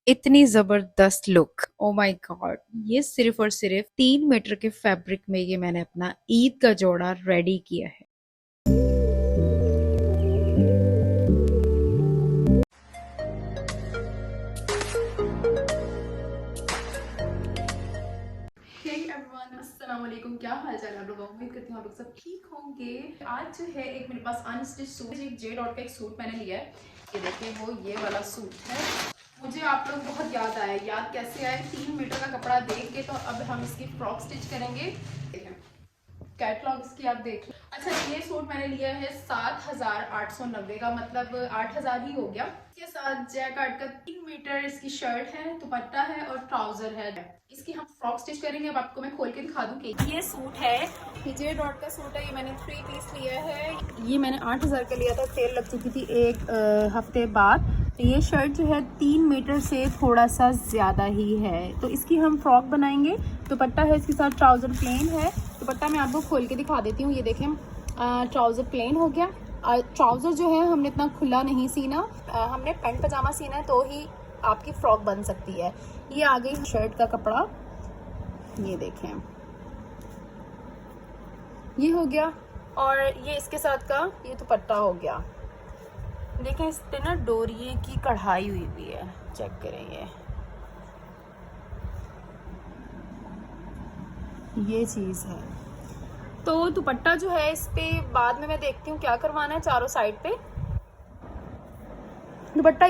इतनी जबरदस्त look, oh my God. ये सिर्फ और सिर्फ 3 मीटर के फैब्रिक में ये मैंने अपना ईद का जोड़ा रेडी किया है। हे एवरीवन, अस्सलाम वालेकुम। क्या हाल चाल है आप लोगों? उम्मीद करती हूँ आप लोग सब ठीक होंगे। आज जो है एक मेरे पास अनस्टिच सूट, एक जे डॉट का एक सूट मैंने लिया है। ये देखिए, वो ये वाला सूट है। मुझे आप लोग बहुत याद आया। याद कैसे आए? 3 मीटर का कपड़ा देख के। तो अब हम इसकी फ्रॉक स्टिच करेंगे। देखें, कैटलॉग इसकी आप देख लो। अच्छा, ये सूट मैंने लिया है 7,890 का, मतलब 8,000 ही हो गया। इसके साथ जैकार्ड का 3 मीटर इसकी शर्ट है, दुपट्टा है और ट्राउजर है। इसकी हम फ्रॉक स्टिच करेंगे। अब आपको मैं खोल के दिखा दूं कि ये सूट है, जे डॉट का सूट है। ये मैंने 3 पीस लिया है। ये मैंने 8,000 का लिया था, सेल लग चुकी थी एक हफ्ते बाद। तो ये शर्ट जो है 3 मीटर से थोड़ा सा ज़्यादा ही है। तो इसकी हम फ्रॉक बनाएंगे। दुपट्टा है इसके साथ, ट्राउज़र प्लेन है। दुपट्टा मैं आपको खोल के दिखा देती हूँ। ये देखें, ट्राउज़र प्लेन हो गया। ट्राउज़र जो है हमने इतना खुला नहीं सीना, हमने पैंट पजामा सीना है, तो ही आपकी फ्रॉक बन सकती है। ये आ गई शर्ट का कपड़ा, ये देखें, ये हो गया। और ये इसके साथ का ये दुपट्टा हो गया। देखें, इस पे ना डोरिये की कढ़ाई हुई हुई है, चेक करें। ये चीज़ है। तो दुपट्टा जो है इस पे बाद में मैं देखती हूँ क्या करवाना है चारों साइड पे। दुपट्टा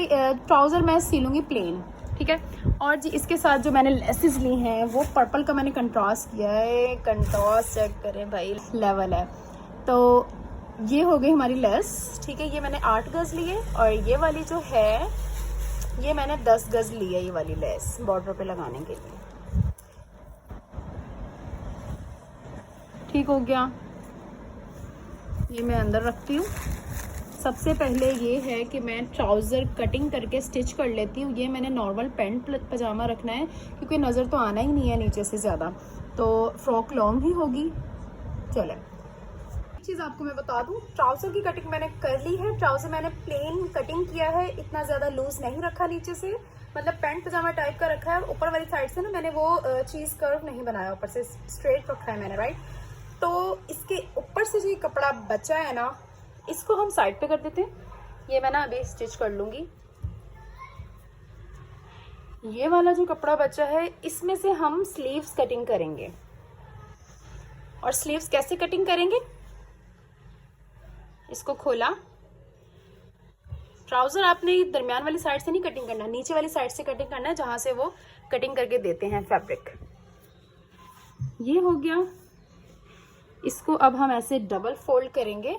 ट्राउज़र मैं सीलूँगी प्लेन, ठीक है। और जी इसके साथ जो मैंने लेसेस ली हैं वो पर्पल का मैंने कंट्रास्ट किया है। कंट्रास्ट चेक करें भाई, लेवल है। तो ये हो गई हमारी लेस, ठीक है। ये मैंने 8 गज लिए और ये वाली जो है ये मैंने 10 गज ली है। ये वाली लेस बॉर्डर पे लगाने के लिए, ठीक हो गया। ये मैं अंदर रखती हूँ। सबसे पहले ये है कि मैं ट्राउज़र कटिंग करके स्टिच कर लेती हूँ। ये मैंने नॉर्मल पैंट पजामा रखना है क्योंकि नज़र तो आना ही नहीं है नीचे से ज़्यादा, तो फ्रॉक लॉन्ग ही होगी। चले, एक चीज़ आपको मैं बता दूँ, ट्राउज़र की कटिंग मैंने कर ली है। ट्राउज़र मैंने प्लेन कटिंग किया है, इतना ज़्यादा लूज़ नहीं रखा नीचे से, मतलब पैंट पजामा टाइप का रखा है। ऊपर वाली साइड से ना मैंने वो चीज़ कर्व नहीं बनाया, ऊपर से स्ट्रेट रखा है मैंने, राइट। तो इसके ऊपर से जो कपड़ा बचा है ना, इसको हम साइड पे कर देते हैं। ये मैं ना अभी स्टिच कर लूँगी। ये वाला जो कपड़ा बचा है इसमें से हम स्लीव्स कटिंग करेंगे। और स्लीव्स कैसे कटिंग करेंगे? इसको खोला, ट्राउज़र आपने दरमियान वाली साइड से नहीं कटिंग करना, नीचे वाली साइड से कटिंग करना है जहाँ से वो कटिंग करके देते हैं फैब्रिक। ये हो गया। इसको अब हम ऐसे डबल फोल्ड करेंगे,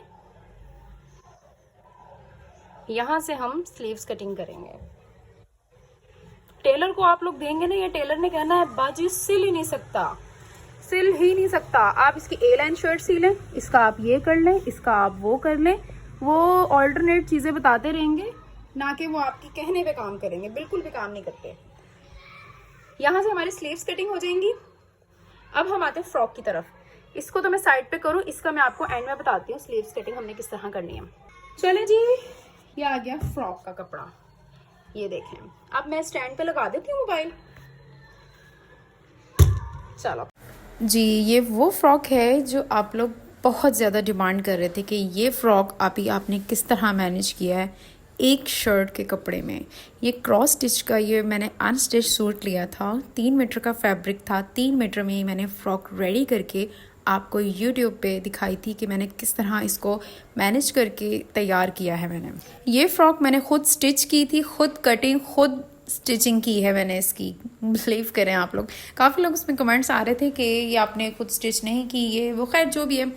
यहाँ से हम स्लीव्स कटिंग करेंगे। टेलर को आप लोग देंगे ना, ये टेलर ने कहना है बाजी सिल ही नहीं सकता, सिल ही नहीं सकता। आप इसकी ए लाइन शर्ट सिलें, इसका आप ये कर लें, इसका आप वो कर लें। वो ऑल्टरनेट चीज़ें बताते रहेंगे, ना कि वो आपकी कहने पे काम करेंगे। बिल्कुल भी काम नहीं करते। यहाँ से हमारी स्लीव्स कटिंग हो जाएंगी। अब हम आते हैं फ्रॉक की तरफ। इसको तो मैं साइड पे करूँ, इसका मैं आपको एंड में बताती हूँ स्लीव्स कटिंग हमने किस तरह करनी है। चले जी, ये आ गया फ्रॉक का कपड़ा। ये देखें, अब मैं स्टैंड पे लगा देती हूँ मोबाइल। चलो जी, ये वो फ्रॉक है जो आप लोग बहुत ज़्यादा डिमांड कर रहे थे कि ये फ्रॉक आपने किस तरह मैनेज किया है एक शर्ट के कपड़े में। ये क्रॉस स्टिच का ये मैंने अनस्टिच सूट लिया था, 3 मीटर का फैब्रिक था। 3 मीटर में ही मैंने फ्रॉक रेडी करके आपको यूट्यूब पे दिखाई थी कि मैंने किस तरह इसको मैनेज करके तैयार किया है। मैंने ये फ़्रॉक मैंने ख़ुद स्टिच की थी, ख़ुद कटिंग, ख़ुद स्टिचिंग की है मैंने इसकी। बिलीव करें आप लोग, काफ़ी लोग उसमें कमेंट्स आ रहे थे कि ये आपने खुद स्टिच नहीं की, ये वो, खैर जो भी है।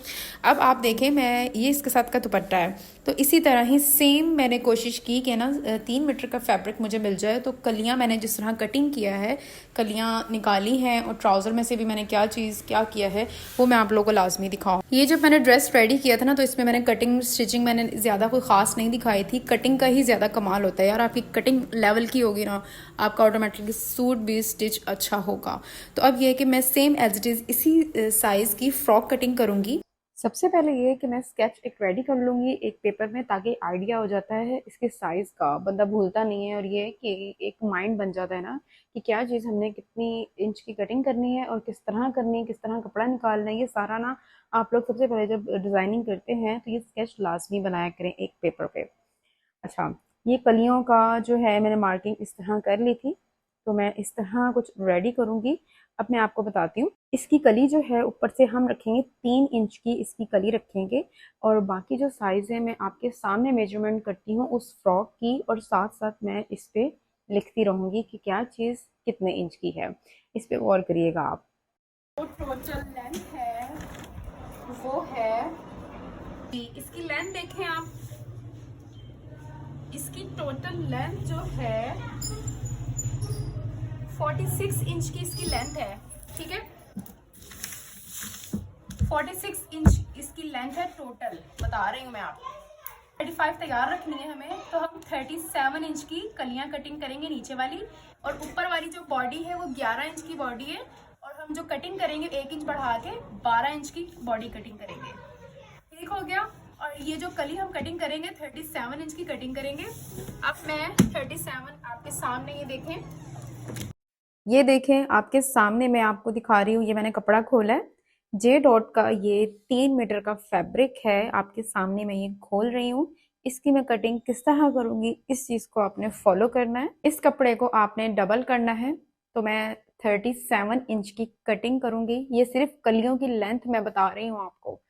अब आप देखें, मैं ये इसके साथ का दुपट्टा है, तो इसी तरह ही सेम मैंने कोशिश की कि ना 3 मीटर का फैब्रिक मुझे मिल जाए। तो कलियाँ मैंने जिस तरह कटिंग किया है, कलियाँ निकाली हैं, और ट्राउज़र में से भी मैंने क्या किया है वो मैं आप लोगों को लाजमी दिखाऊँ। ये जब मैंने ड्रेस रेडी किया था ना, तो इसमें मैंने कटिंग स्टिचिंग मैंने ज़्यादा कोई ख़ास नहीं दिखाई थी। कटिंग का ही ज़्यादा कमाल होता है यार। आपकी कटिंग लेवल की होगी ना, आपका ऑटोमेटिकली सूट भी स्टिच अच्छा होगा। तो अब ये है कि मैं सेम एज इट इज़ इसी साइज़ की फ़्रॉक कटिंग करूँगी। सबसे पहले ये है कि मैं स्केच एक रेडी कर लूँगी एक पेपर में, ताकि आइडिया हो जाता है इसके साइज़ का, बंदा भूलता नहीं है। और ये है कि एक माइंड बन जाता है ना कि क्या चीज़ हमने कितनी इंच की कटिंग करनी है और किस तरह करनी है, किस तरह कपड़ा निकालना है, ये सारा ना आप लोग सबसे पहले जब डिज़ाइनिंग करते हैं तो ये स्केच लाजमी बनाया करें एक पेपर पे। अच्छा, ये कलियों का जो है मैंने मार्किंग इस तरह कर ली थी, तो मैं इस तरह कुछ रेडी करूँगी। अब मैं आपको बताती हूँ, इसकी कली जो है ऊपर से हम रखेंगे 3 इंच की इसकी कली रखेंगे, और बाकी जो साइज़ है मैं आपके सामने मेजरमेंट करती हूँ उस फ्रॉक की, और साथ साथ मैं इस पे लिखती रहूँगी कि क्या चीज़ कितने इंच की है। इस पे गौर करिएगा आप। तो टोटल लेंथ है वो है, इसकी लेंथ देखें आप, इसकी टोटल लेंथ जो है 46 इंच की इसकी लेंथ है। ठीक है, 46 इंच इसकी लेंथ है टोटल, बता रही हूँ मैं आपको। 35 तैयार रखनी है हमें, तो हम 37 इंच की कलियां कटिंग करेंगे नीचे वाली, और ऊपर वाली जो बॉडी है वो 11 इंच की बॉडी है, और हम जो कटिंग करेंगे 1 इंच बढ़ा के 12 इंच की बॉडी कटिंग करेंगे। ठीक हो गया। और ये जो कली हम कटिंग करेंगे 37 इंच की कटिंग करेंगे। अब मैं 37 आपके सामने ये देखें, ये देखें आपके सामने मैं आपको दिखा रही हूँ, ये मैंने कपड़ा खोला है। जे डॉट का ये 3 मीटर का फैब्रिक है, आपके सामने मैं ये खोल रही हूँ। इसकी मैं कटिंग किस तरह करूँगी, इस चीज़ को आपने फॉलो करना है। इस कपड़े को आपने डबल करना है, तो मैं 37 इंच की कटिंग करूँगी। ये सिर्फ कलियों की लेंथ मैं बता रही हूँ आपको,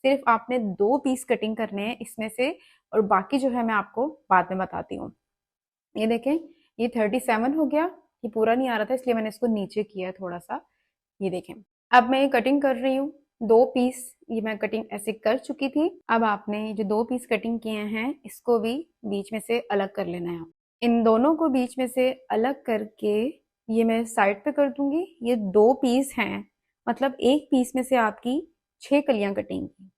सिर्फ आपने 2 पीस कटिंग करने हैं इसमें से, और बाकी जो है मैं आपको बाद में बताती हूँ। ये देखें, ये 37 हो गया। ये पूरा नहीं आ रहा था इसलिए मैंने इसको नीचे किया है थोड़ा सा। ये देखें, अब मैं ये कटिंग कर रही हूँ 2 पीस, ये मैं कटिंग ऐसे कर चुकी थी। अब आपने जो 2 पीस कटिंग किए हैं इसको भी बीच में से अलग कर लेना है। इन दोनों को बीच में से अलग करके ये मैं साइड पे कर दूंगी। ये 2 पीस हैं, मतलब एक पीस में से आपकी 6 कलियां कटेंगी,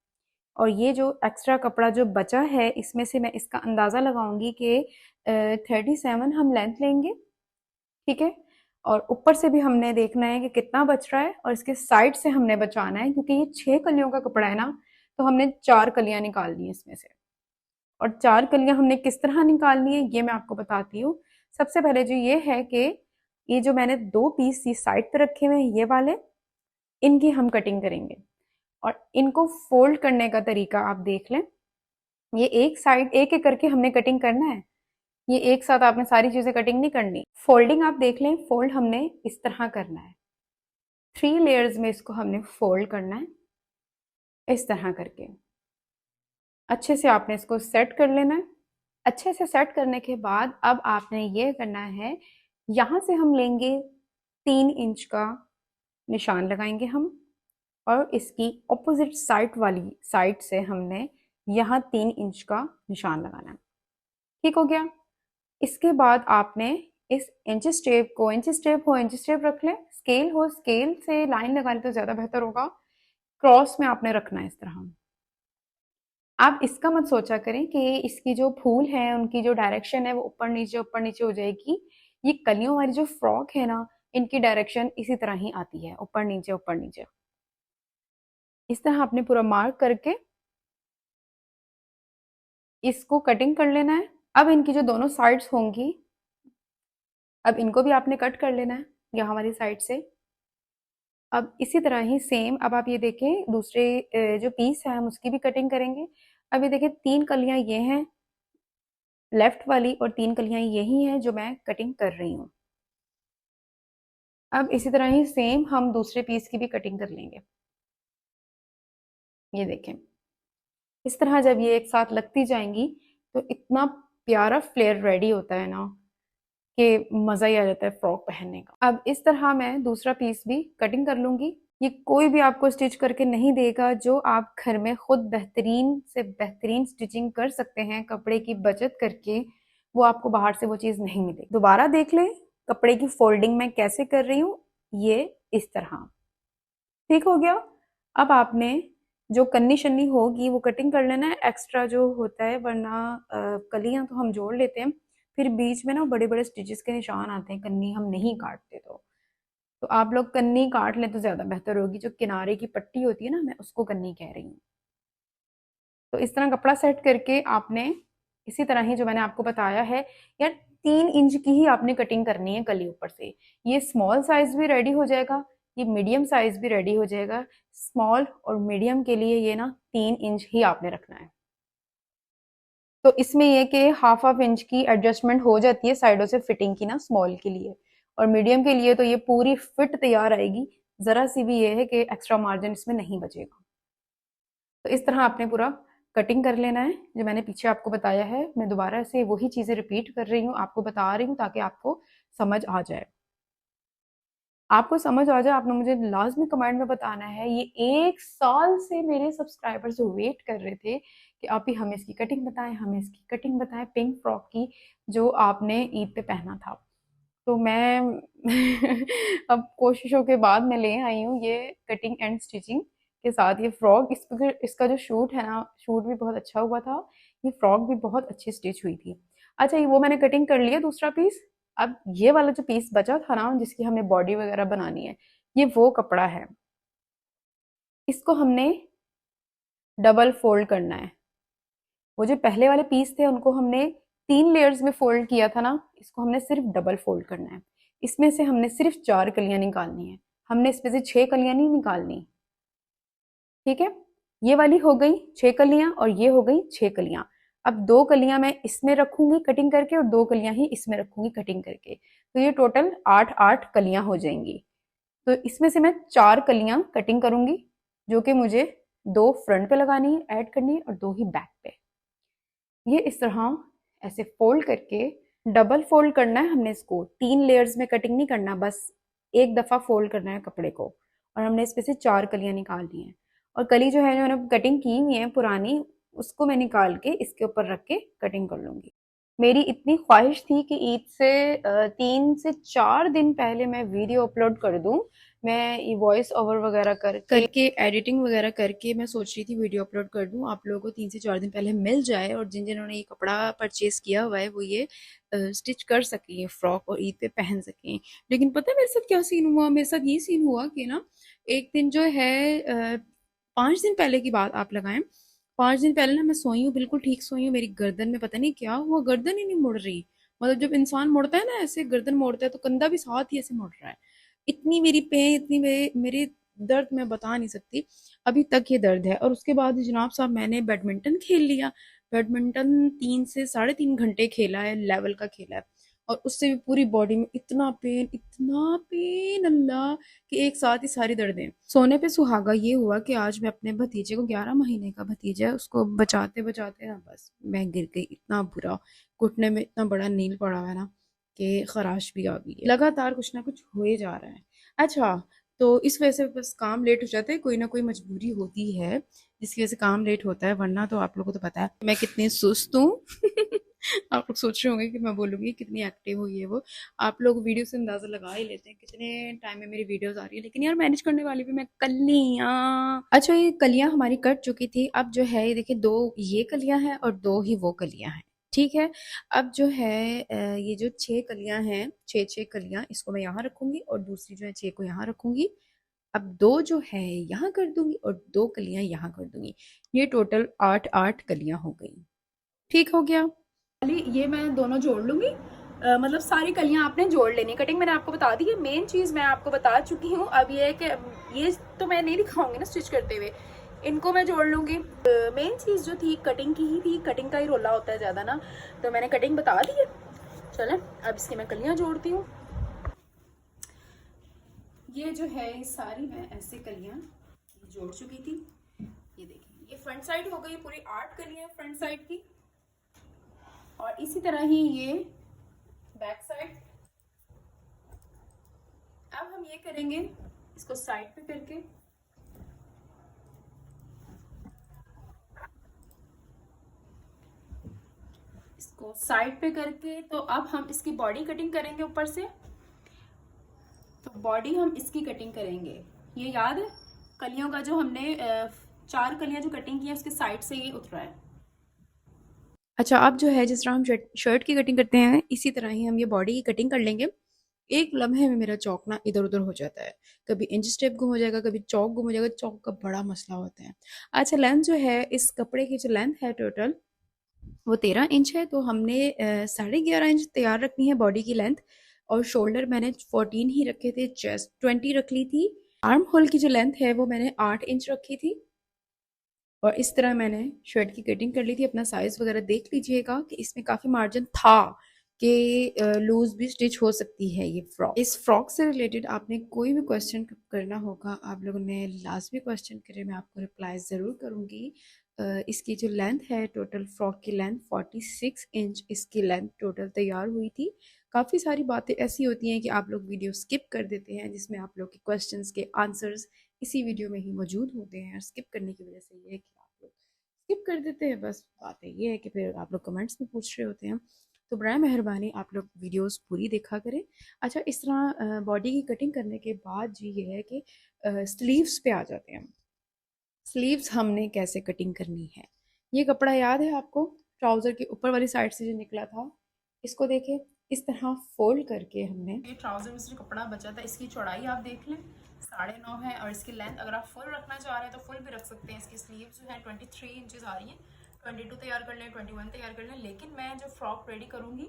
और ये जो एक्स्ट्रा कपड़ा जो बचा है इसमें से मैं इसका अंदाज़ा लगाऊंगी कि 37 हम लेंथ लेंगे। ठीक है, और ऊपर से भी हमने देखना है कि कितना बच रहा है, और इसके साइड से हमने बचाना है, क्योंकि ये 6 कलियों का कपड़ा है ना, तो हमने 4 कलियां निकालनी है इसमें से। और 4 कलियां हमने किस तरह निकालनी है ये मैं आपको बताती हूँ। सबसे पहले जो ये है कि ये जो मैंने 2 पीस ये साइड पे रखे हुए हैं ये वाले, इनकी हम कटिंग करेंगे, और इनको फोल्ड करने का तरीका आप देख लें। ये एक साइड एक एक करके हमने कटिंग करना है, ये एक साथ आपने सारी चीजें कटिंग नहीं करनी। फोल्डिंग आप देख लें, फोल्ड हमने इस तरह करना है, 3 लेयर्स में इसको हमने फोल्ड करना है इस तरह करके। अच्छे से आपने इसको सेट कर लेना है। अच्छे से सेट करने के बाद अब आपने ये करना है, यहाँ से हम लेंगे 3 इंच का निशान लगाएंगे हम, और इसकी ऑपोजिट साइड वाली साइड से हमने यहाँ 3 इंच का निशान लगाना है। ठीक हो गया। इसके बाद आपने इस इंच टेप को, इंच टेप हो इंच टेप रख लें, स्केल हो स्केल से लाइन लगा लें तो ज़्यादा बेहतर होगा। क्रॉस में आपने रखना है इस तरह। आप इसका मत सोचा करें कि इसकी जो फूल है उनकी जो डायरेक्शन है वो ऊपर नीचे हो जाएगी। ये कलियों वाली जो फ्रॉक है ना, इनकी डायरेक्शन इसी तरह ही आती है, ऊपर नीचे ऊपर नीचे। इस तरह आपने पूरा मार्क करके इसको कटिंग कर लेना है। अब इनकी जो दोनों साइड्स होंगी, अब इनको भी आपने कट कर लेना है यहाँ वाली साइड से। अब इसी तरह ही सेम, अब आप ये देखें दूसरे जो पीस है हम उसकी भी कटिंग करेंगे। अब ये देखें 3 कलियां ये हैं लेफ्ट वाली, और 3 कलियां यही हैं जो मैं कटिंग कर रही हूँ। अब इसी तरह ही सेम हम दूसरे पीस की भी कटिंग कर लेंगे। ये देखें, इस तरह जब ये एक साथ लगती जाएंगी तो इतना प्यारा फ्लेयर रेडी होता है ना कि मज़ा ही आ जाता है फ्रॉक पहनने का। अब इस तरह मैं दूसरा पीस भी कटिंग कर लूँगी। ये कोई भी आपको स्टिच करके नहीं देगा, जो आप घर में खुद बेहतरीन से बेहतरीन स्टिचिंग कर सकते हैं कपड़े की बचत करके, वो आपको बाहर से वो चीज़ नहीं मिलेगी। दोबारा देख लें कपड़े की फोल्डिंग मैं कैसे कर रही हूँ, ये इस तरह। ठीक हो गया। अब आपने जो कन्नी शन्नी होगी वो कटिंग कर लेना है, एक्स्ट्रा जो होता है, वरना कलियां तो हम जोड़ लेते हैं, फिर बीच में ना बड़े बड़े स्टिचेस के निशान आते हैं कन्नी हम नहीं काटते। तो आप लोग कन्नी काट लें तो ज़्यादा बेहतर होगी। जो किनारे की पट्टी होती है ना, मैं उसको कन्नी कह रही हूँ। तो इस तरह कपड़ा सेट करके आपने इसी तरह ही जो मैंने आपको बताया है यार 3 इंच की ही आपने कटिंग करनी है कली ऊपर से। ये स्मॉल साइज भी रेडी हो जाएगा, ये मीडियम साइज भी रेडी हो जाएगा। स्मॉल और मीडियम के लिए ये ना 3 इंच ही आपने रखना है। तो इसमें ये कि हाफ इंच की एडजस्टमेंट हो जाती है साइडों से फिटिंग की ना स्मॉल के लिए, और मीडियम के लिए तो ये पूरी फिट तैयार आएगी। जरा सी भी ये है कि एक्स्ट्रा मार्जिन इसमें नहीं बचेगा। तो इस तरह आपने पूरा कटिंग कर लेना है। जो मैंने पीछे आपको बताया है, मैं दोबारा से वही चीज़ें रिपीट कर रही हूँ, आपको बता रही हूँ ताकि आपको समझ आ जाए। आपको समझ आ जाए, आपने मुझे लाजमी कमेंट में बताना है। ये 1 साल से मेरे सब्सक्राइबर्स वेट कर रहे थे कि आप ही हमें इसकी कटिंग बताएं, हमें इसकी कटिंग बताएं, पिंक फ्रॉक की जो आपने ईद पे पहना था। तो मैं अब कोशिशों के बाद मैं ले आई हूँ ये कटिंग एंड स्टिचिंग के साथ ये फ्रॉक। इसका जो शूट है ना, शूट भी बहुत अच्छा हुआ था। ये फ्रॉक भी बहुत अच्छी स्टिच हुई थी। अच्छा, ये वो मैंने कटिंग कर लिया दूसरा पीस। अब ये वाला जो पीस बचा था ना, जिसकी हमें बॉडी वगैरह बनानी है, ये वो कपड़ा है। इसको हमने डबल फोल्ड करना है। वो जो पहले वाले पीस थे उनको हमने 3 लेयर्स में फोल्ड किया था ना, इसको हमने सिर्फ डबल फोल्ड करना है। इसमें से हमने सिर्फ 4 कलियां निकालनी है, हमने इसमें से 6 कलियां नहीं निकालनी। ठीक है, ये वाली हो गई 6 कलियां और ये हो गई 6 कलियां। अब 2 कलियां मैं इसमें रखूंगी कटिंग करके और 2 कलियां ही इसमें रखूंगी कटिंग करके, तो ये टोटल 8 8 कलियां हो जाएंगी। तो इसमें से मैं 4 कलियां कटिंग करूंगी, जो कि मुझे 2 फ्रंट पे लगानी है, ऐड करनी है, और 2 ही बैक पे। ये इस तरह ऐसे फोल्ड करके डबल फोल्ड करना है हमने। इसको 3 लेयर्स में कटिंग नहीं करना, बस एक दफ़ा फोल्ड करना है कपड़े को, और हमने इसमें से 4 कलियां निकालनी है। और कली जो है, जो मैंने कटिंग की हुई है पुरानी, उसको मैं निकाल के इसके ऊपर रख के कटिंग कर लूँगी। मेरी इतनी ख्वाहिश थी कि ईद से 3 से 4 दिन पहले मैं वीडियो अपलोड कर दूं। मैं ये वॉइस ओवर वगैरह करके एडिटिंग वगैरह करके मैं सोच रही थी वीडियो अपलोड कर दूं, आप लोगों को 3 से 4 दिन पहले मिल जाए, और जिन जिन्होंने ये कपड़ा परचेज किया हुआ है वो ये स्टिच कर सकें फ्रॉक और ईद पे पहन सकें। लेकिन पता है मेरे साथ क्या सीन हुआ? मेरे साथ ये सीन हुआ कि ना, एक दिन जो है 5 दिन पहले की बात आप लगाएं, 5 दिन पहले ना मैं सोई हूँ, बिल्कुल ठीक सोई हूँ। मेरी गर्दन में पता नहीं क्या हुआ, गर्दन ही नहीं मुड़ रही। मतलब जब इंसान मुड़ता है ना ऐसे, गर्दन मोड़ता है तो कंधा भी साथ ही ऐसे मुड़ रहा है। इतनी मेरी पेन, इतनी मेरे दर्द मैं बता नहीं सकती। अभी तक ये दर्द है। और उसके बाद जनाब साहब मैंने बैडमिंटन खेल लिया। बैडमिंटन 3 से 3.5 घंटे खेला है, लेवल का खेला है। और उससे भी पूरी बॉडी में इतना पेन अल्लाह, कि एक साथ ही सारी दर्दें। सोने पे सुहागा ये हुआ कि आज मैं अपने भतीजे को, 11 महीने का भतीजा है, उसको बचाते बचाते ना बस मैं गिर गई। इतना बुरा, घुटने में इतना बड़ा नील पड़ा हुआ है ना कि खराश भी आ गई है। लगातार कुछ ना कुछ हो ही जा रहा है। अच्छा, तो इस वजह से बस काम लेट हो जाता है, कोई ना कोई मजबूरी होती है जिसकी वजह से काम लेट होता है, वरना तो आप लोगों को तो पता है मैं कितनी सुस्त हूँ। आप लोग सोच रहे होंगे कि मैं बोलूंगी कितनी एक्टिव हुई है वो। आप लोग वीडियो से अंदाजा लगा ही लेते हैं कितने टाइम में मेरी वीडियोस आ रही है, लेकिन यार मैनेज करने वाली भी मैं कलियां। अच्छा, ये कलियां हमारी कट चुकी थी। अब जो है ये देखिए, 2 ये कलियां हैं और 2 ही वो कलियां हैं। ठीक है, अब जो है ये जो 6 कलियां हैं, 6 6 कलियां, इसको मैं यहाँ रखूंगी और दूसरी जो है 6 को यहाँ रखूंगी। अब 2 जो है यहाँ कर दूंगी और 2 कलियां यहाँ कर दूंगी। ये टोटल 8 8 कलियां हो गई। ठीक हो गया। ये मैं दोनों जोड़ लूंगी। मतलब सारी कलियां आपने जोड़ लेनी। कटिंग मैंने आपको बता दी है, मेन चीज मैं आपको बता चुकी हूँ। अब ये है कि ये तो मैं नहीं दिखाऊंगी ना स्टिच करते हुए, इनको मैं जोड़ लूंगी। मेन चीज जो थी कटिंग की ही थी, कटिंग का ही रोला होता है ज्यादा ना, तो मैंने कटिंग बता दी है। चलें, अब इसकी मैं कलियां जोड़ती हूँ। ये जो है सारी मैं ऐसे कलियां जोड़ चुकी थी। ये देखिए, ये फ्रंट साइड हो गई पूरी 8 कलियां फ्रंट साइड की, और इसी तरह ही ये बैक साइड। अब हम ये करेंगे, इसको साइड पे करके इसको साइड पे करके, तो अब हम इसकी बॉडी कटिंग करेंगे ऊपर से। तो बॉडी हम इसकी कटिंग करेंगे। ये याद है कलियों का जो हमने 4 कलियां जो कटिंग की है उसके साइड से ये उतरा है। अच्छा, अब जो है जिस तरह हम शर्ट की कटिंग करते हैं, इसी तरह ही हम ये बॉडी की कटिंग कर लेंगे। एक लम्हे में मेरा चौक ना इधर उधर हो जाता है, कभी इंच स्टेप गुम हो जाएगा, कभी चौक गुम हो जाएगा। चौक का बड़ा मसला होता है। अच्छा, लेंथ जो है इस कपड़े की, जो लेंथ है टोटल वो 13 इंच है। तो हमने 11.5 इंच तैयार रखनी है बॉडी की लेंथ, और शोल्डर मैंने 14 ही रखे थे, चेस्ट 20 रख ली थी। आर्म होल की जो लेंथ है वो मैंने 8 इंच रखी थी, और इस तरह मैंने शर्ट की कटिंग कर ली थी। अपना साइज वगैरह देख लीजिएगा कि इसमें काफ़ी मार्जिन था कि लूज भी स्टिच हो सकती है ये फ्रॉक। इस फ्रॉक से रिलेटेड आपने कोई भी क्वेश्चन करना होगा, आप लोगों ने लाजमी क्वेश्चन करे, मैं आपको रिप्लाई ज़रूर करूँगी। इसकी जो लेंथ है टोटल, फ्रॉक की लेंथ 46 इंच इसकी लेंथ टोटल तैयार हुई थी। काफ़ी सारी बातें ऐसी होती हैं कि आप लोग वीडियो स्किप कर देते हैं, जिसमें आप लोग के क्वेश्चंस के आंसर्स इसी वीडियो में ही मौजूद होते हैं। और स्किप करने की वजह से ये है कि आप लोग स्किप कर देते हैं। बस बात है ये है कि फिर आप लोग कमेंट्स में पूछ रहे होते हैं। तो बराए मेहरबानी आप लोग वीडियोस पूरी देखा करें। अच्छा, इस तरह बॉडी की कटिंग करने के बाद जी ये है कि स्लीव्स पे आ जाते हैं। स्लीव्स हमने कैसे कटिंग करनी है, ये कपड़ा याद है आपको, ट्राउज़र के ऊपर वाली साइड से जो निकला था, इसको देखें, इस तरह फोल्ड करके हमने, ये ट्राउज़र में से जो कपड़ा बचा था इसकी चौड़ाई आप देख लें 9.5 है, और इसकी लेंथ अगर आप फुल रखना चाह रहे हैं तो फुल भी रख सकते हैं। इसकी स्लीव्स जो है 23 इंचेस आ रही हैं, 22 तैयार कर लें, 21 तैयार कर लें। लेकिन मैं जो फ्रॉक रेडी करूँगी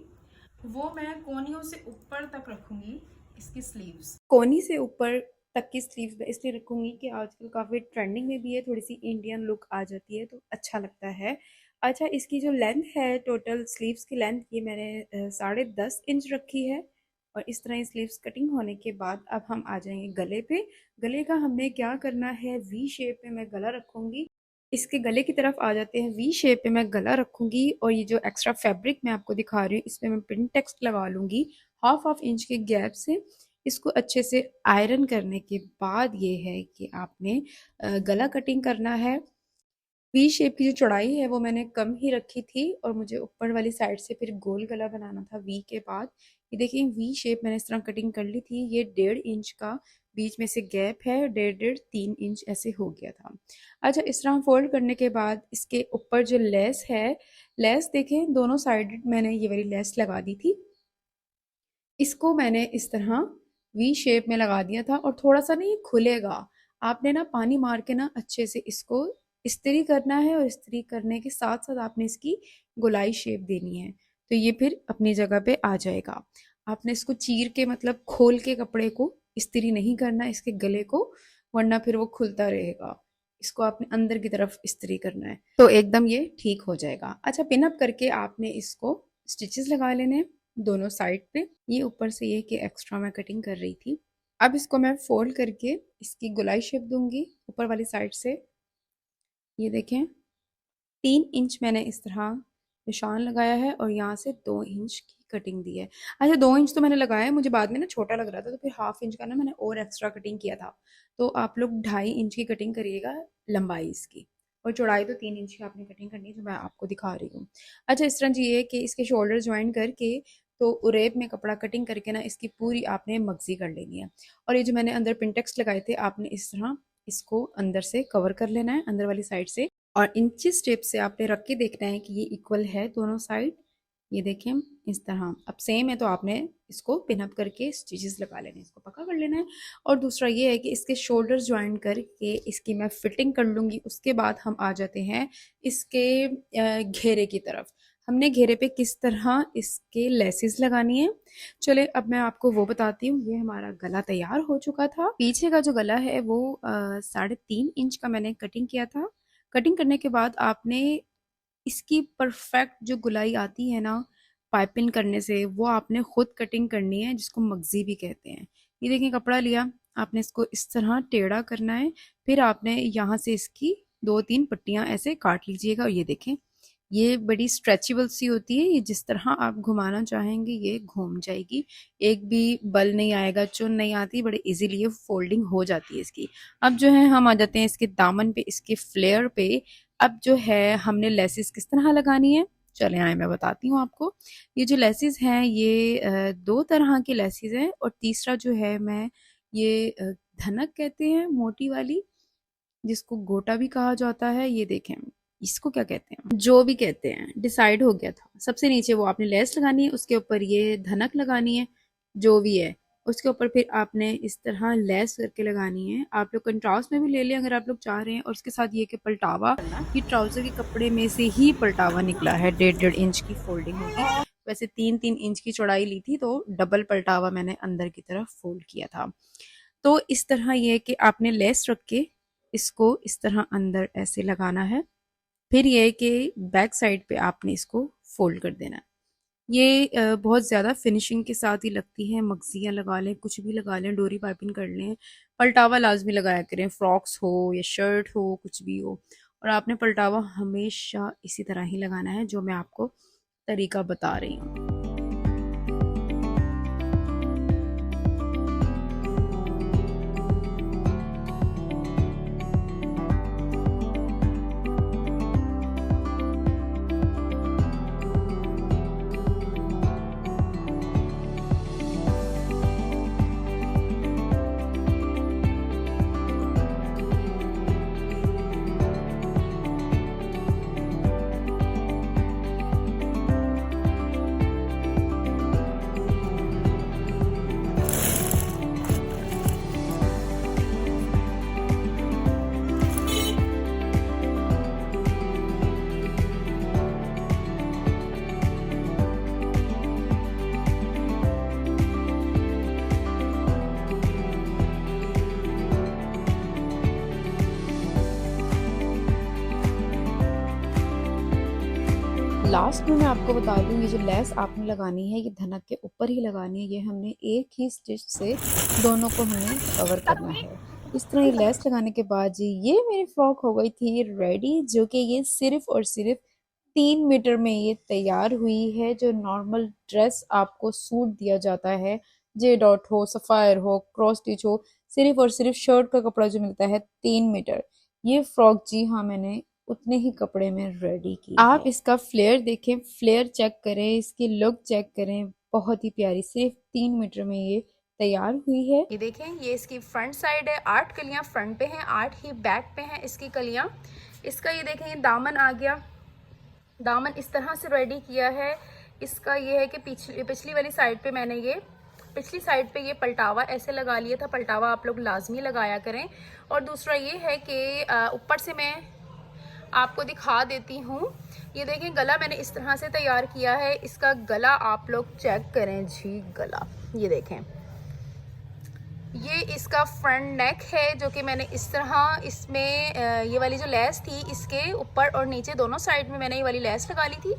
वो मैं कोनियों से ऊपर तक रखूँगी। इसकी स्लीव्स कोनी से ऊपर तक की स्लीव्स मैं इसलिए रखूँगी कि आजकल काफ़ी ट्रेंडिंग में भी है, थोड़ी सी इंडियन लुक आ जाती है तो अच्छा लगता है। अच्छा, इसकी जो लेंथ है टोटल स्लीव्स की लेंथ, ये मैंने 10.5 इंच रखी है। और इस तरह स्लीव्स कटिंग होने के बाद अब हम आ जाएंगे गले पे। गले का हमने क्या करना है, वी शेप में मैं गला रखूँगी। इसके गले की तरफ आ जाते हैं, वी शेप में मैं गला रखूँगी। और ये जो एक्स्ट्रा फैब्रिक मैं आपको दिखा रही हूँ, इसमें मैं प्रिंट टेक्स्ट लगा लूँगी हाफ इंच के गैप से। इसको अच्छे से आयरन करने के बाद ये है कि आपने गला कटिंग करना है। वी शेप की जो चौड़ाई है वो मैंने कम ही रखी थी, और मुझे ऊपर वाली साइड से फिर गोल गला बनाना था वी के बाद। ये देखिए, वी शेप मैंने इस तरह कटिंग कर ली थी। ये 1.5 इंच का बीच में से गैप है, 1.5-3 इंच ऐसे हो गया था। अच्छा, इस तरह फोल्ड करने के बाद इसके ऊपर जो लेस है, लेस देखें दोनों साइड मैंने ये वाली लेस लगा दी थी। इसको मैंने इस तरह वी शेप में लगा दिया था, और थोड़ा सा ना ये खुलेगा, आपने ना पानी मार के ना अच्छे से इसको इस्त्री करना है, और इस्त्री करने के साथ साथ आपने इसकी गोलाई शेप देनी है, तो ये फिर अपनी जगह पे आ जाएगा। आपने इसको चीर के, मतलब खोल के कपड़े को इस्त्री नहीं करना इसके गले को, वरना फिर वो खुलता रहेगा। इसको आपने अंदर की तरफ इस्त्री करना है तो एकदम ये ठीक हो जाएगा। अच्छा, पिन अप करके आपने इसको स्टिचेस लगा लेने हैं दोनों साइड पे। ये ऊपर से ये कि एक्स्ट्रा मैं कटिंग कर रही थी। अब इसको मैं फोल्ड करके इसकी गोलाई शेप दूंगी ऊपर वाली साइड से। ये देखें, 3 इंच मैंने इस तरह निशान लगाया है, और यहाँ से 2 इंच की कटिंग दी है। अच्छा, 2 इंच तो मैंने लगाया है, मुझे बाद में ना छोटा लग रहा था, तो फिर हाफ इंच का ना मैंने और एक्स्ट्रा कटिंग किया था। तो आप लोग 2.5 इंच की कटिंग करिएगा लंबाई इसकी, और चौड़ाई तो 3 इंच की आपने कटिंग करनी है, जो मैं आपको दिखा रही हूँ। अच्छा, इस तरह जी है कि इसके शोल्डर ज्वाइन करके, तो उरेब में कपड़ा कटिंग करके ना इसकी पूरी आपने मगजी कर लेनी है। और ये जो मैंने अंदर पिनटेक्स लगाए थे, आपने इस तरह इसको अंदर से कवर कर लेना है, अंदर वाली साइड से। और इंची स्टेप से आपने रख के देखना है कि ये इक्वल है दोनों साइड। ये देखें इस तरह, अब सेम है तो आपने इसको पिन अप करके स्टिचेस लगा लेने, इसको पक्का कर लेना है। और दूसरा ये है कि इसके शोल्डर्स ज्वाइन करके इसकी मैं फिटिंग कर लूँगी। उसके बाद हम आ जाते हैं इसके घेरे की तरफ। हमने घेरे पे किस तरह इसके लेसेस लगानी है, चले अब मैं आपको वो बताती हूँ। ये हमारा गला तैयार हो चुका था। पीछे का जो गला है वो 3.5 इंच का मैंने कटिंग किया था। कटिंग करने के बाद आपने इसकी परफेक्ट जो गुलाई आती है ना पाइपिंग करने से, वो आपने खुद कटिंग करनी है, जिसको मगजी भी कहते हैं। ये देखिए, कपड़ा लिया, आपने इसको इस तरह टेढ़ा करना है, फिर आपने यहाँ से इसकी 2-3 पट्टियाँ ऐसे काट लीजिएगा। और ये देखें, ये बड़ी स्ट्रेचेबल सी होती है, ये जिस तरह आप घुमाना चाहेंगे ये घूम जाएगी, एक भी बल नहीं आएगा, चुन नहीं आती, बड़े इजीली ये फोल्डिंग हो जाती है इसकी। अब जो है हम आ जाते हैं इसके दामन पे, इसके फ्लेयर पे। अब जो है हमने लेसिस किस तरह लगानी है, चले आए मैं बताती हूँ आपको। ये जो लेसिस हैं ये 2 तरह की लेसिस हैं, और तीसरा जो है मैं ये धनक कहते हैं मोटी वाली, जिसको गोटा भी कहा जाता है। ये देखें, इसको क्या कहते हैं, जो भी कहते हैं, डिसाइड हो गया था। सबसे नीचे वो आपने लेस लगानी है, उसके ऊपर ये धनक लगानी है, जो भी है। उसके ऊपर फिर आपने इस तरह लेस करके लगानी है। आप लोग कंट्रास्ट में भी ले लें अगर आप लोग चाह रहे हैं। और उसके साथ ये कि पलटावा, ये ट्राउज़र के कपड़े में से ही पलटावा निकला है। 1.5 इंच की फोल्डिंग होगी। वैसे 3-3 इंच की चौड़ाई ली थी तो डबल पलटावा मैंने अंदर की तरफ फोल्ड किया था। तो इस तरह ये कि आपने लेस रख के इसको इस तरह अंदर ऐसे लगाना है। फिर ये है कि बैक साइड पे आपने इसको फोल्ड कर देना है। ये बहुत ज़्यादा फिनिशिंग के साथ ही लगती है। मगजियाँ लगा लें, कुछ भी लगा लें, डोरी पाइपिंग कर लें, पलटावा लाजमी लगाया करें, फ्रॉक्स हो या शर्ट हो, कुछ भी हो। और आपने पलटावा हमेशा इसी तरह ही लगाना है जो मैं आपको तरीका बता रही हूँ। लास्ट में मैं आपको बता दूं, ये जो लेस आपने लगानी है ये धनक के ऊपर ही लगानी है। ये हमने एक ही स्टिच से दोनों को हमें कवर करना है। इस तरह ये लेस लगाने के बाद जी ये मेरी फ्रॉक हो गई थी रेडी, जो कि ये सिर्फ और सिर्फ 3 मीटर में ये तैयार हुई है। जो नॉर्मल ड्रेस आपको सूट दिया जाता है, जे डॉट हो, सफ़ायर हो, क्रॉस स्टिच हो, सिर्फ और सिर्फ शर्ट का कपड़ा जो मिलता है 3 मीटर, ये फ्रॉक जी हाँ मैंने उतने ही कपड़े में रेडी की आप है। इसका फ्लेयर देखें, फ्लेयर चेक करें, इसकी लुक चेक करें, बहुत ही प्यारी। सिर्फ 3 मीटर में ये तैयार हुई है। ये देखें, ये इसकी फ्रंट साइड है। 8 कलियां फ्रंट पे हैं, 8 ही बैक पे हैं इसकी कलियां। इसका ये देखें, ये दामन आ गया। दामन इस तरह से रेडी किया है। इसका ये है कि पिछली वाली साइड पे मैंने ये पिछली साइड पे ये पलटावा ऐसे लगा लिया था। पलटावा आप लोग लाजमी लगाया करें। और दूसरा ये है कि ऊपर से मैं आपको दिखा देती हूँ। ये देखें, गला मैंने इस तरह से तैयार किया है। इसका गला आप लोग चेक करें जी, गला ये देखें। ये इसका फ्रंट नेक है जो कि मैंने इस तरह इसमें ये वाली जो लेस थी इसके ऊपर और नीचे दोनों साइड में मैंने ये वाली लेस लगा ली थी।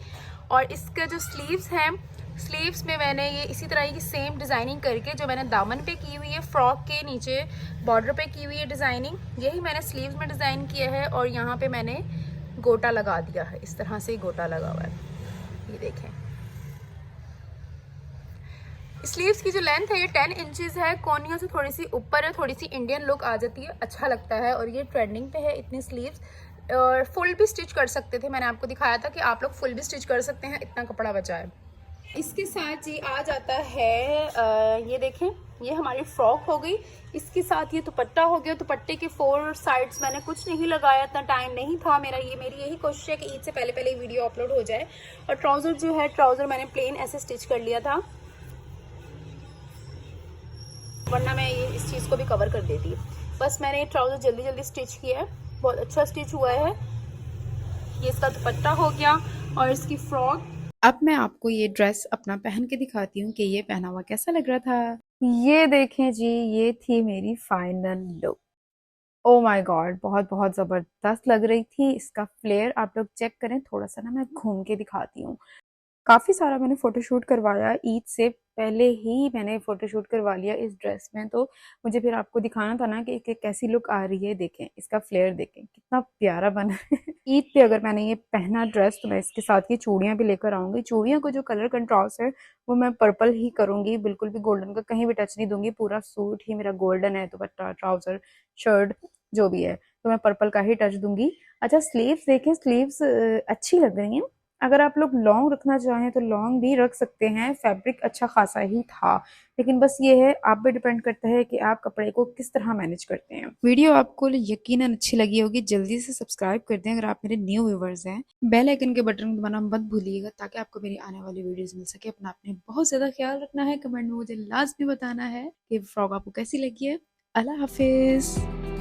और इसके जो स्लीव्स हैं, स्लीव्स में मैंने ये इसी तरह की सेम डिज़ाइनिंग करके जो मैंने दामन पे की हुई है, फ्रॉक के नीचे बॉर्डर पे की हुई है डिज़ाइनिंग, यही मैंने स्लीव्स में डिज़ाइन किया है। और यहाँ पे मैंने गोटा लगा दिया है, इस तरह से गोटा लगा हुआ है। ये देखें, स्लीव्स की जो लेंथ है ये 10 इंचेस है। कोनियों से थोड़ी सी ऊपर है, थोड़ी सी इंडियन लुक आ जाती है, अच्छा लगता है। और ये ट्रेंडिंग पे है इतनी स्लीव्स। और फुल भी स्टिच कर सकते थे, मैंने आपको दिखाया था कि आप लोग फुल भी स्टिच कर सकते हैं, इतना कपड़ा बचा है। इसके साथ जी आ जाता है ये देखें, ये हमारी फ्रॉक हो गई। इसके साथ ये दुपट्टा हो गया। दुपट्टे के 4 साइड्स मैंने कुछ नहीं लगाया, इतना टाइम नहीं था मेरा। मेरी यही कोशिश है कि ईद से पहले पहले वीडियो अपलोड हो जाए। और ट्राउज़र जो है, ट्राउज़र मैंने प्लेन ऐसे स्टिच कर लिया था, वरना मैं ये इस चीज़ को भी कवर कर देती। बस मैंने ये ट्राउज़र जल्दी जल्दी स्टिच किया है, बहुत अच्छा स्टिच हुआ है। ये इसका दुपट्टा हो गया और इसकी फ्रॉक। अब मैं आपको ये ड्रेस अपना पहन के दिखाती हूँ कि ये पहना हुआ कैसा लग रहा था। ये देखें जी, ये थी मेरी final look. Oh my God, बहुत बहुत ज़बरदस्त लग रही थी। इसका फ्लेयर आप लोग चेक करें, थोड़ा सा ना मैं घूम के दिखाती हूँ। काफ़ी सारा मैंने फ़ोटोशूट करवाया, ईद से पहले ही मैंने फ़ोटोशूट करवा लिया इस ड्रेस में। तो मुझे फिर आपको दिखाना था ना कि कैसी लुक आ रही है। देखें, इसका फ्लेयर देखें कितना प्यारा बना है। ईद पे अगर मैंने ये पहना ड्रेस तो मैं इसके साथ ये चूड़ियाँ भी लेकर आऊँगी। चूड़ियों को जो कलर कंट्रास्ट है वो मैं पर्पल ही करूँगी, बिल्कुल भी गोल्डन का कहीं भी टच नहीं दूंगी। पूरा सूट ही मेरा गोल्डन है, दुपट्टा, ट्राउज़र, शर्ट जो भी है, तो मैं पर्पल का ही टच दूंगी। अच्छा, स्लीव्स देखें, स्लीव्स अच्छी लग रही हैं। अगर आप लोग लॉन्ग रखना चाहें तो लॉन्ग भी रख सकते हैं, फैब्रिक अच्छा खासा ही था। लेकिन बस ये है, आप पे डिपेंड करता है कि आप कपड़े को किस तरह मैनेज करते हैं। वीडियो आपको यकीनन अच्छी लगी होगी, जल्दी से सब्सक्राइब कर दें अगर आप मेरे न्यू व्यूवर्स हैं। बेल आइकन के बटन को दबाना मत भूलिएगा ताकि आपको मेरी आने वाली वीडियोस मिल सके। अपना आपने बहुत ज़्यादा ख्याल रखना है, कमेंट में मुझे लाजमी बताना है कि फ्रॉक आपको कैसी लगी है। अल्लाह हाफिज़।